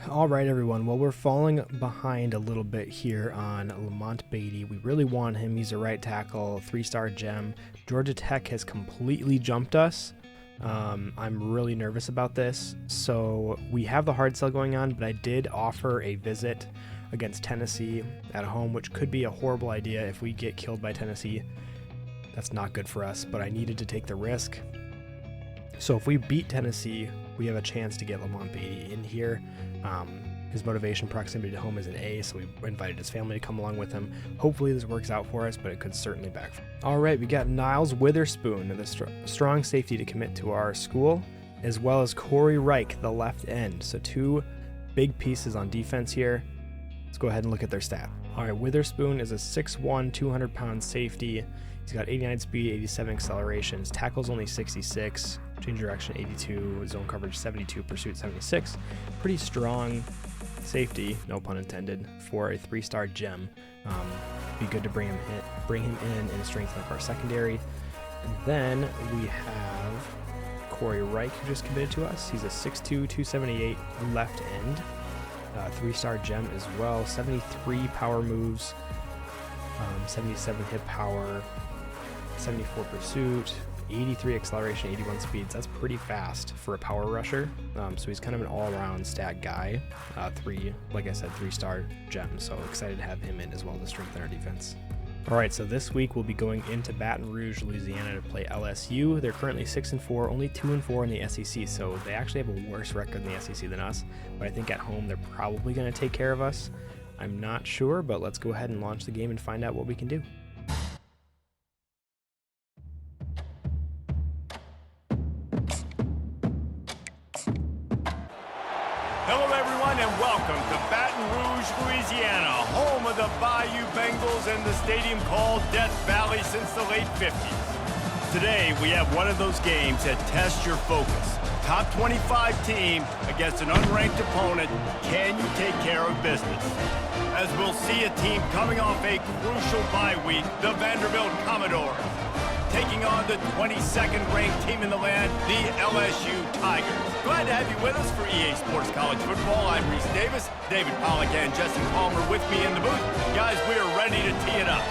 All right, everyone. Well, we're falling behind a little bit here on Lamont Beatty. We really want him. He's a right tackle, 3-star gem. Georgia Tech has completely jumped us. I'm really nervous about this. So we have the hard sell going on, but I did offer a visit against Tennessee at home, which could be a horrible idea if we get killed by Tennessee. That's not good for us, but I needed to take the risk. So if we beat Tennessee, we have a chance to get Lamont Beatty in here. His motivation proximity to home is an A, so we invited his family to come along with him. Hopefully this works out for us, but it could certainly backfire. All right, we got Niles Witherspoon, the strong safety to commit to our school, as well as Corey Reich, the left end. So two big pieces on defense here. Let's go ahead and look at their stat. All right, Witherspoon is a 6'1", 200-pound safety. He's got 89 speed, 87 acceleration. His tackle's only 66, change direction 82, zone coverage 72, pursuit 76. Pretty strong safety, no pun intended, for a 3-star gem. Be good to bring him in and strengthen up our secondary. And then we have Corey Reich, who just committed to us. He's a 6'2", 278 left end. 3-star gem as well, 73 power moves, 77 hit power, 74 pursuit, 83 acceleration, 81 speeds. That's pretty fast for a power rusher. So he's kind of an all-around stat guy. Like I said, 3-star gem. So excited to have him in as well to strengthen our defense. All right, so this week we'll be going into Baton Rouge, Louisiana to play LSU. They're currently 6-4, only 2-4 in the SEC, so they actually have a worse record in the SEC than us. But I think at home they're probably going to take care of us. I'm not sure, but let's go ahead and launch the game and find out what we can do. Hello, everyone, and welcome to Baton Rouge, Louisiana, home of the Bayou Bengals and the stadium called Death Valley since the late 50s. Today, we have one of those games that tests your focus. Top 25 team against an unranked opponent. Can you take care of business? As we'll see a team coming off a crucial bye week, the Vanderbilt Commodores, taking on the 22nd ranked team in the land, the LSU Tigers. Glad to have you with us for EA Sports College Football. I'm Reese Davis, David Pollack and Jesse Palmer with me in the booth. Guys, we are ready to tee it up.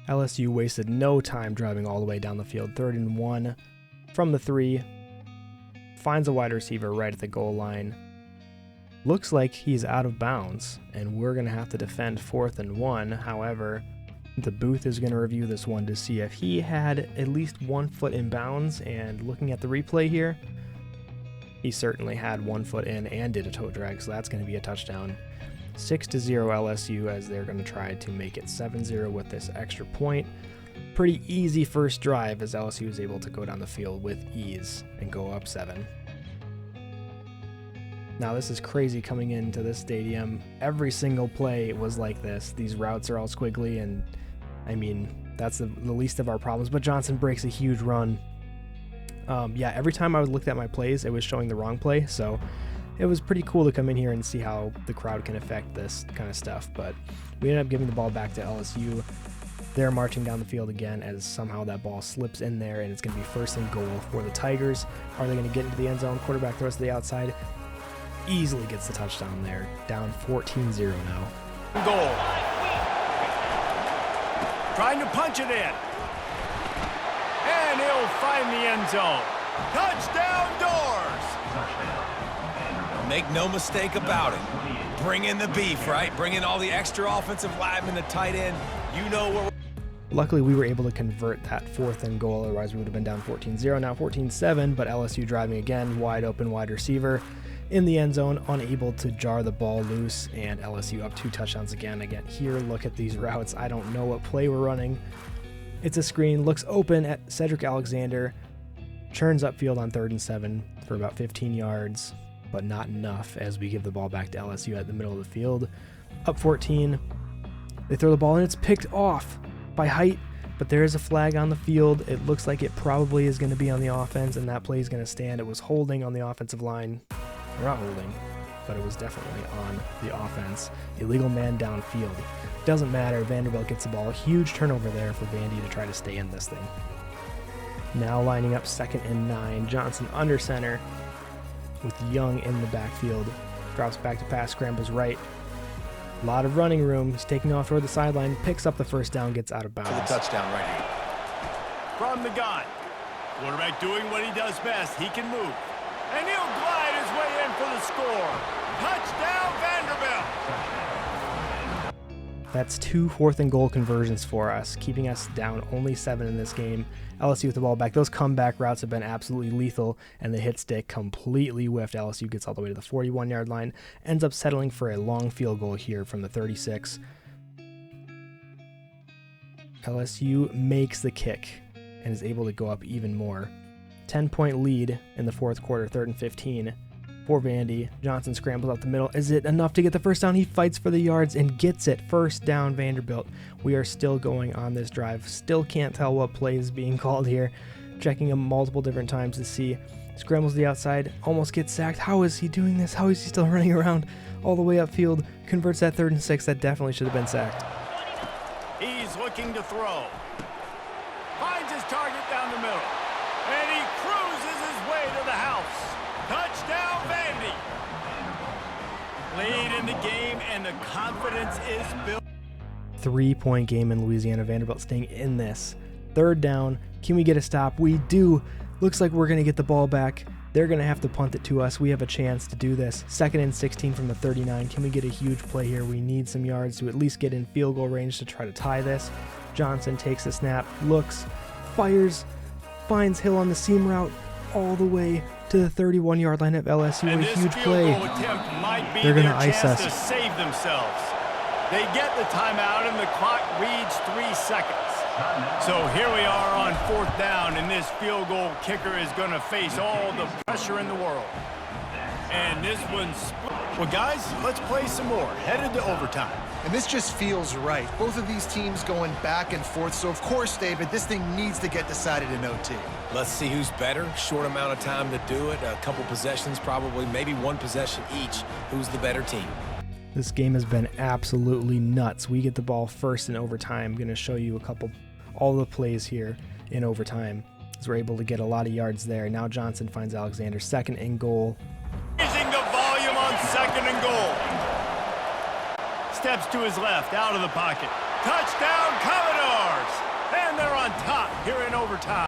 LSU wasted no time driving all the way down the field. 3rd and 1 from the 3. Finds a wide receiver right at the goal line. Looks like he's out of bounds, and we're going to have to defend 4th and 1. However, the booth is going to review this one to see if he had at least 1 foot in bounds, and looking at the replay here, he certainly had 1 foot in and did a toe drag, so that's going to be a touchdown. 6-0 LSU, as they're going to try to make it 7-0 with this extra point. Pretty easy first drive, as LSU is able to go down the field with ease and go up 7. Now this is crazy coming into this stadium. Every single play was like this. These routes are all squiggly, and I mean, that's the least of our problems, but Johnson breaks a huge run. Yeah, every time I looked at my plays, it was showing the wrong play, so it was pretty cool to come in here and see how the crowd can affect this kind of stuff, but we ended up giving the ball back to LSU. They're marching down the field again as somehow that ball slips in there, and it's going to be 1st and goal for the Tigers. Are they going to get into the end zone? Quarterback throws to the outside. Easily gets the touchdown there. Down 14-0 now. Goal. Trying to punch it in. And he'll find the end zone. Touchdown Doors! Make no mistake about it. Bring in the beef, right? Bring in all the extra offensive linemen, the tight end. You know where. Luckily, we were able to convert that 4th and goal. Otherwise, we would have been down 14-0. Now 14-7, but LSU driving again. Wide open wide receiver in the end zone, unable to jar the ball loose, and LSU up 2 touchdowns again. Again, here, look at these routes. I don't know what play we're running. It's a screen, looks open at Cedric Alexander, churns upfield on 3rd and 7 for about 15 yards, but not enough as we give the ball back to LSU at the middle of the field. Up 14, they throw the ball and it's picked off by Height, but there is a flag on the field. It looks like it probably is going to be on the offense, and that play is going to stand. It was holding on the offensive line. Not holding, but it was definitely on the offense. Illegal man downfield. Doesn't matter. Vanderbilt gets the ball. Huge turnover there for Vandy to try to stay in this thing. Now lining up 2nd and 9. Johnson under center. with Young in the backfield. Drops back to pass, scrambles right. A lot of running room. He's taking off toward the sideline, picks up the first down, gets out of bounds. To the touchdown right here. From the gun. Quarterback doing what he does best. He can move. And he'll glide his way in for the score. Touchdown, Vanderbilt! That's 2 4th and goal conversions for us, keeping us down only 7 in this game. LSU with the ball back. Those comeback routes have been absolutely lethal, and the hit stick completely whiffed. LSU gets all the way to the 41-yard line, ends up settling for a long field goal here from the 36. LSU makes the kick and is able to go up even more. 10-point lead in the fourth quarter, 3rd and 15 for Vandy. Johnson scrambles up the middle. Is it enough to get the first down? He fights for the yards and gets it. First down, Vanderbilt. We are still going on this drive. Still can't tell what play is being called here. Checking him multiple different times to see. Scrambles to the outside. Almost gets sacked. How is he doing this? How is he still running around all the way upfield? Converts that 3rd and 6. That definitely should have been sacked. He's looking to throw. Finds his target down the middle. And he cruises his way to the house. Touchdown, Vandy. Late in the game, and the confidence is built. 3-point game in Louisiana. Vanderbilt staying in this. 3rd down. Can we get a stop? We do. Looks like we're going to get the ball back. They're going to have to punt it to us. We have a chance to do this. 2nd and 16 from the 39. Can we get a huge play here? We need some yards to at least get in field goal range to try to tie this. Johnson takes a snap, looks, fires, finds Hill on the seam route all the way to the 31-yard line of LSU. And a huge play. They're going to ice us. To save themselves. They get the timeout, and the clock reads 3 seconds. So here we are on 4th down, and this field goal kicker is going to face all the pressure in the world. And this one's... Well, guys, let's play some more. Headed to overtime. And this just feels right. Both of these teams going back and forth. So, of course, David, this thing needs to get decided in OT. Let's see who's better. Short amount of time to do it. A couple possessions probably, maybe 1 possession each. Who's the better team? This game has been absolutely nuts. We get the ball first in overtime. I'm going to show you all the plays here in overtime, as we're able to get a lot of yards there. Now Johnson finds Alexander. 2nd and goal. Raising the volume on 2nd and goal. Steps to his left, out of the pocket. Touchdown, Commodores! And they're on top here in overtime.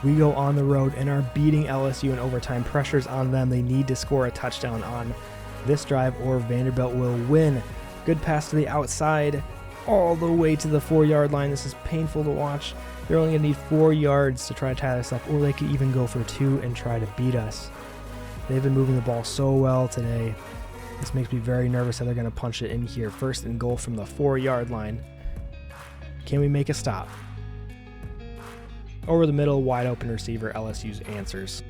We go on the road and are beating LSU in overtime. Pressure's on them. They need to score a touchdown on this drive or Vanderbilt will win. Good pass to the outside, all the way to the 4-yard line. This is painful to watch. They're only going to need 4 yards to try to tie this up, or they could even go for 2 and try to beat us. They've been moving the ball so well today. This makes me very nervous that they're going to punch it in here. 1st and goal from the 4-yard line. Can we make a stop? Over the middle, wide open receiver. LSU's answers.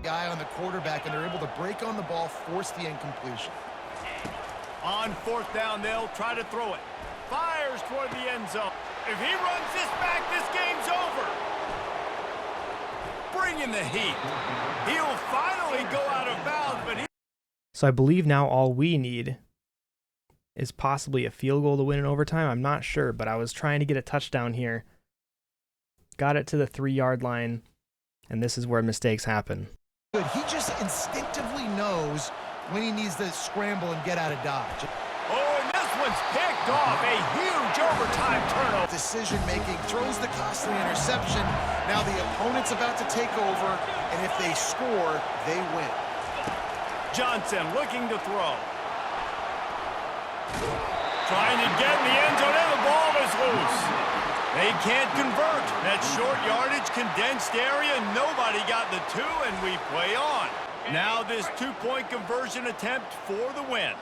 Guy on the quarterback, and they're able to break on the ball, force the incompletion. On 4th down, they'll try to throw it. Fires toward the end zone. If he runs this back, this game's over. Bringing the heat. He'll finally go out of bounds, but So I believe now all we need is possibly a field goal to win in overtime. I'm not sure, but I was trying to get a touchdown here. Got it to the 3-yard line, and this is where mistakes happen. He just instinctively knows when he needs to scramble and get out of dodge. Oh, and this one's picked off. A huge overtime turnover. Decision-making, throws the costly interception. Now the opponent's about to take over, and if they score, they win. Johnson looking to throw. Trying to get in the end zone, and the ball is loose. They can't convert. That short yardage, condensed area, nobody got the 2, and we play on. Now this 2-point conversion attempt for the win.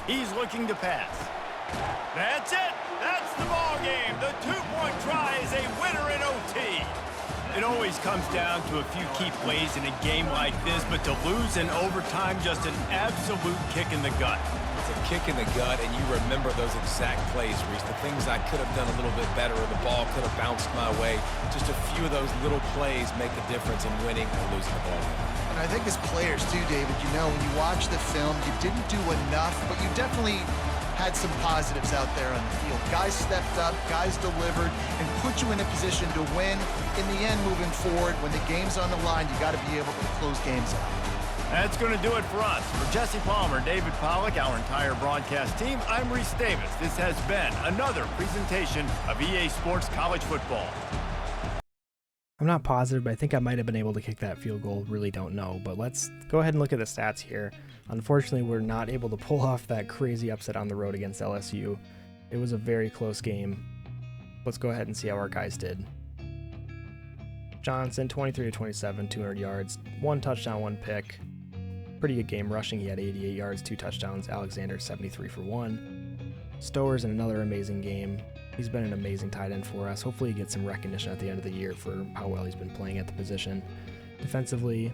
He's looking to pass. That's it. That's the ball game. The 2-point try is a winner in OT. It always comes down to a few key plays in a game like this, but to lose in overtime, just an absolute kick in the gut. It's a kick in the gut, and you remember those exact plays, Reese. The things I could have done a little bit better, or the ball could have bounced my way. Just a few of those little plays make a difference in winning or losing the ball game. And I think as players too, David, you know, when you watch the film, you didn't do enough, but you definitely had some positives out there on the field. Guys stepped up, guys delivered, and put you in a position to win. In the end, moving forward, when the game's on the line, you got to be able to close games out. That's going to do it for us. For Jesse Palmer, David Pollack, our entire broadcast team, I'm Reese Davis. This has been another presentation of EA Sports College Football. I'm not positive, but I think I might have been able to kick that field goal. Really don't know, but let's go ahead and look at the stats here. Unfortunately, we're not able to pull off that crazy upset on the road against LSU. It was a very close game. Let's go ahead and see how our guys did. Johnson, 23-27, 200 yards, 1 touchdown, 1 pick. Pretty good game rushing. He had 88 yards, 2 touchdowns. Alexander, 73 for 1. Stowers in another amazing game. He's been an amazing tight end for us. Hopefully he gets some recognition at the end of the year for how well he's been playing at the position. Defensively,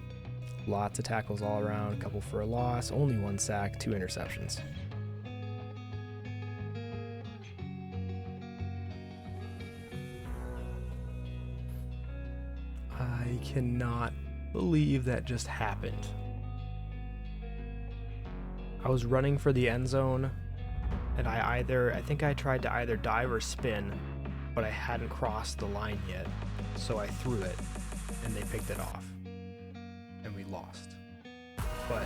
lots of tackles all around, a couple for a loss, only 1 sack, 2 interceptions. I cannot believe that just happened. I was running for the end zone, and I think I tried to either dive or spin, but I hadn't crossed the line yet, so I threw it, and they picked it off, and we lost. But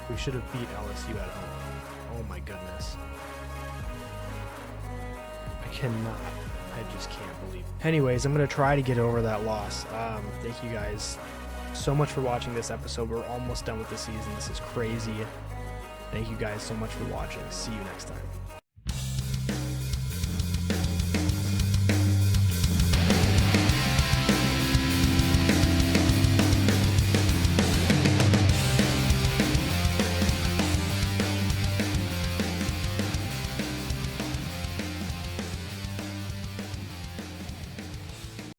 we should have beat LSU at home. Oh my goodness. I just can't believe it. Anyways, I'm going to try to get over that loss. Thank you guys so much for watching this episode. We're almost done with the season. This is crazy. Thank you guys so much for watching. See you next time.